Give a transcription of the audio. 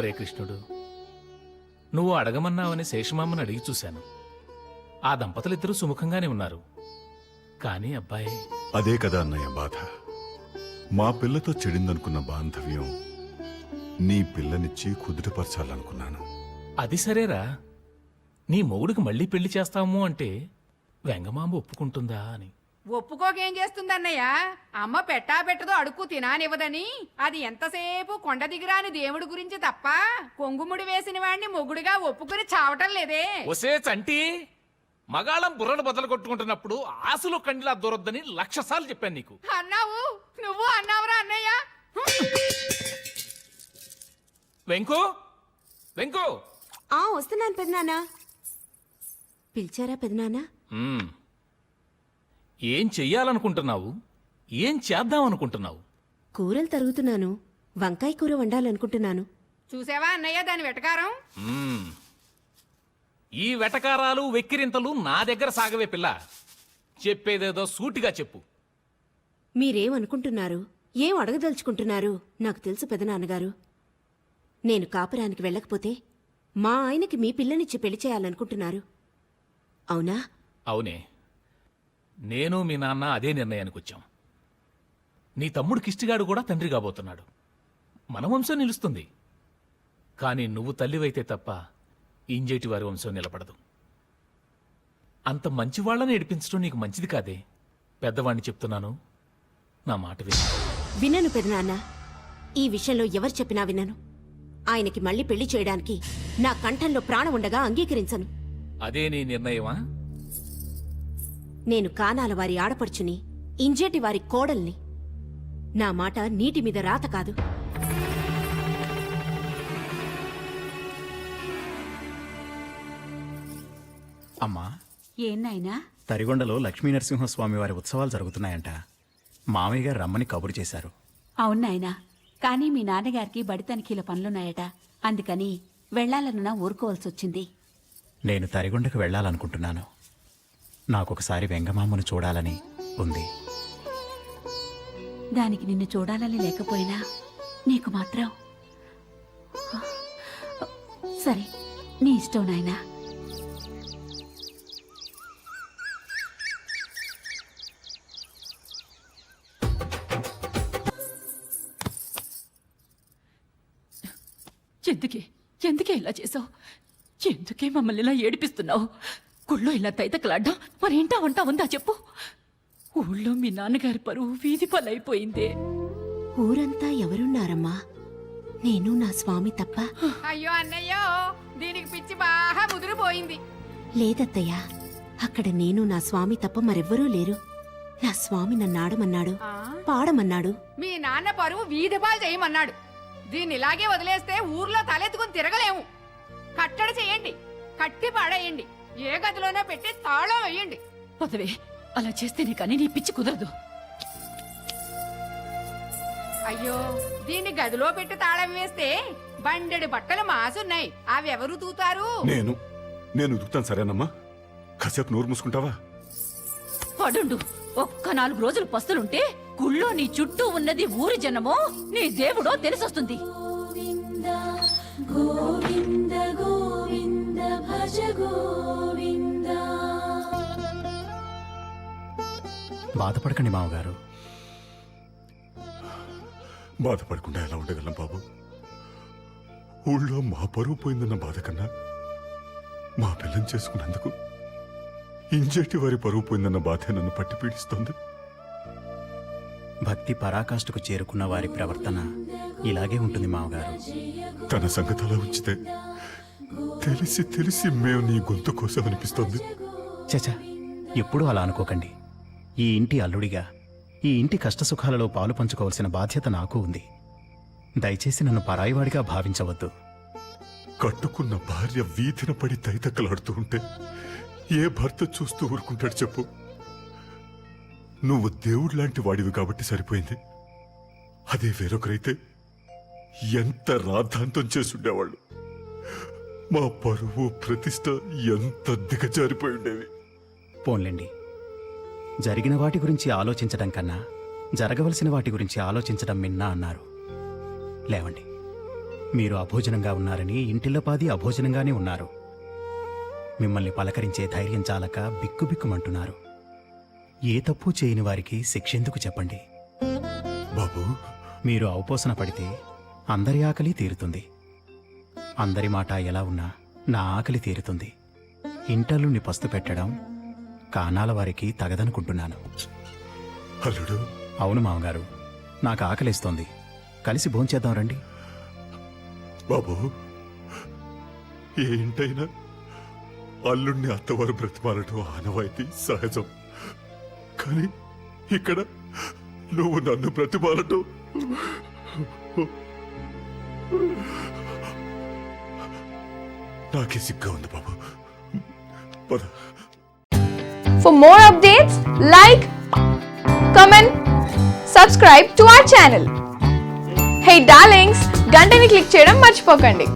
ఒరే కృష్ణుడు, నువ్వు అడగమన్నావని శేషమామని అడిగి చూశాను. ఆ దంపతులిద్దరూ సుముఖంగానే ఉన్నారు. కానీ అబ్బాయి... అదే కదా అన్నయ్య బాధ. మా పిల్లతో చెడిందనుకున్న బాంధవ్యం నీ పిల్లనిచ్చి కుదుటపరచాలనుకున్నాను. అది సరేరా, నీ మొగుడికి మళ్ళీ పెళ్లి చేస్తాము అంటే వెంగమాంబ ఒప్పుకుంటుందా అని. ఒప్పుకోకేం చేస్తుందన్నయ్య? అమ్మ పెట్టదో అడుక్కు తినానివ్వదని. అది ఎంతసేపు కొండ దిగిరాని దేవుడి గురించి తప్ప కొంగుముడి వేసిన వాడిని మొగుడుగా ఒప్పుకుని చావటం లేదే. ఒసే చంటి, మగాళం బుర్రను బద్దలు కొట్టుకుంటున్నప్పుడు ఆశలో కండిలా దూరొద్దని 1,00,000 సార్లు చెప్పాను నీకు. అన్నావు, నువ్వు అన్నావురా అన్నయ్య. వెంకు, వెంకు! వస్తున్నాను పెదనాన్న. పిలిచారా పెదనాన్న? ఏం చెయ్యాలనుకుంటున్నావు? ఏం చేద్దామనుకుంటున్నావు? కూరలు తరుగుతున్నాను. వంకాయ కూర వండాలనుకుంటున్నాను. చూసావా అన్నయ్య దాని వెటకారం? ఈ వెటకారాలు వెక్కిరింతలు నా దగ్గర సాగవే పిల్ల. చెప్పేదేదో సూటిగా చెప్పు. మీరేమనుకుంటున్నారు, ఏం అడగదలుచుకుంటున్నారు నాకు తెలుసు పెదనాన్నగారు. నేను కాపురానికి వెళ్ళకపోతే మా ఆయనకి మీ పిల్లనిచ్చి పెళ్లి చేయాలనుకుంటున్నారు, అవునా? అవునే, నేను మీ నాన్న అదే నిర్ణయానికి వచ్చాం. నీ తమ్ముడు కిష్టిగాడు కూడా తండ్రి కాబోతున్నాడు. మన వంశం నిలుస్తుంది. కానీ నువ్వు తల్లివైతే తప్ప ఇంజేటి వారి వంశం నిలబడదు. అంత మంచివాళ్లను ఏడిపించడం నీకు మంచిది కాదే. పెద్దవాణ్ణి చెప్తున్నాను, నా మాట వినను పెదనాన్న. ఈ విషయంలో ఎవరు చెప్పినా వినను. ఆయనకి మళ్ళీ పెళ్లి చేయడానికి నా కంఠంలో ప్రాణం ఉండగా అంగీకరించను. అదే నీ నిర్ణయమా? నేను కానాల వారి ఆడపడుచుని, ఇంజేటి వారి కోడల్ని. నా మాట నీటి మీద రాత కాదు. అమ్మా, ఏనాయనా? తరిగొండలో లక్ష్మీనరసింహస్వామి వారి ఉత్సవాలు జరుగుతున్నాయంట. మామయ్య గారు రమ్మని కబురు చేశారు. అవునాయనా, కానీ మీ నాన్నగారికి బడి తనిఖీల పనులున్నాయట. అందుకని వెళ్లాలన్నా ఊరుకోవాల్సొచ్చింది. నేను తరిగొండకు వెళ్లాలనుకుంటున్నాను. నాకొకసారి వెంగమామను చూడాలని ఉంది. దానికి నిన్ను చూడాలని లేకపోయినా నీకు మాత్రం సరే, నీ ఇష్టం నాయనా. ఎందుకే ఇలా చేసావు? ఎందుకే మమ్మల్ని ఇలా ఏడిపిస్తున్నావు? గుళ్ళో ఇలా తైతకలాడ్డం మరేంటా వంటా ఉందా చెప్పు. ఊళ్ళో మీ నాన్నగారి పరువు వీధి పాలైపోయిందే. ఊరంతా ఎవరున్నారమ్మా? నేను నా స్వామి తప్ప. అయ్యో అన్నయ్యో, దీనికి పిచ్చి బాగా ముదిరిపోయింది. లేదత్తయ్యా, అక్కడ నేను నా స్వామి తప్ప మరెవ్వరూ లేరు. నా స్వామి నన్నాడమన్నాడు, పాడమన్నాడు. మీ నాన్న పరువు వీధి పాలు చేయమన్నాడు. దీన్ని ఇలాగే వదిలేస్తే ఊర్లో తలెత్తుకుని తిరగలేము. కట్టడి చేయండి, కట్టి పాడేయండి, ఏ గదిలోనో పెట్టి తాళం వేయండి. పదవే, అలా చేస్తేనే కానీ నీ పిచ్చి కుదరదు. అయ్యో, దీన్ని గదిలో పెట్టి తాళం వేస్తే బండెడు బట్టలు మాసున్నాయి. అవి ఎవరు తూతారు? నేను ఉతుకుతాను. సరేనమ్మా, కాసేపు నోరు మూసుకుంటావా? పడుండు. ఒక్క 4 రోజులు పస్తులుంటే గుళ్ళో నీ చుట్టూ ఉన్నది ఊరి జనమో నీ దేవుడో తెలిసొస్తుంది. గోవింద గోవింద భజ గోవింద. బాధపడకండి మామగారు. బాధపడకుండా ఎలా ఉండగలం బాబు? ఊళ్ళో మా పరువు పోయిందన్న బాధ కన్నా మా పిల్లని చేసుకున్నందుకు ఇంజటి వారి పరువు పోయిందన్న బాధ నన్ను పట్టి పీడిస్తోంది. భక్తి పరాకాష్ఠకు చేరుకున్న వారి ప్రవర్తన ఇలాగే ఉంటుంది మామగారు. తన సంగతి అలా ఉంచితే తెలిసి తెలిసి మేము నీ గొంతు కోసం అనిపిస్తోంది. చచా, ఎప్పుడూ అలా అనుకోకండి. ఈ ఇంటి అల్లుడిగా ఈ ఇంటి కష్టసుఖాలలో పాలు పంచుకోవాల్సిన బాధ్యత నాకు ఉంది. దయచేసి నన్ను పరాయివాడిగా భావించవద్దు. కట్టుకున్న భార్య వీధిన పడి తైతక్కలాడుతూ ఉంటే ఏ భర్త చూస్తూ ఊరుకుంటాడు చెప్పు? నువ్వు దేవుడు లాంటి వాడివి కాబట్టి సరిపోయింది. అదే వేరొకరైతే ఎంత రాద్ధాంతం చేసుండేవాళ్ళు. మా పరువు ప్రతిష్ట ఎంత దిగజారిపోయి ఉండేవి. పోన్లేండి, జరిగిన వాటి గురించి ఆలోచించడం కన్నా జరగవలసిన వాటి గురించి ఆలోచించడం మిన్నా అన్నారు. లేవండి. మీరు అభోజనంగా ఉన్నారని ఇంటిల్లపాది అభోజనంగానే ఉన్నారు. మిమ్మల్ని పలకరించే ధైర్యం చాలక బిక్కుబిక్కుమంటున్నారు. ఏ తప్పు చేయని వారికి శిక్షెందుకు చెప్పండి? బాబు మీరు అవపోసన పడితే అందరి ఆకలి తీరుతుంది. అందరి మాట ఎలా ఉన్నా నా ఆకలి తీరుతుంది. ఇంటల్లుని పస్తు పెట్టడం కానాల వారికి తగదనుకుంటున్నాను. అల్లుడు అవును మామగారు, నాకు ఆకలిస్తోంది. కలిసి భోంచేద్దాం రండి. బాబు, ఏ ఇంటైనా అల్లుణ్ణి అత్తవారు బ్రతిమాలటం ఆనవాయితీ సహజం. కానీ ఇక్కడ నువ్వు నన్ను బ్రతిమాలటం నాకే సిగ్గా ఉంది బాబు. పద. For more updates, like, comment, subscribe to our channel. Hey darlings, గంటని click చేయడం మర్చిపోకండి.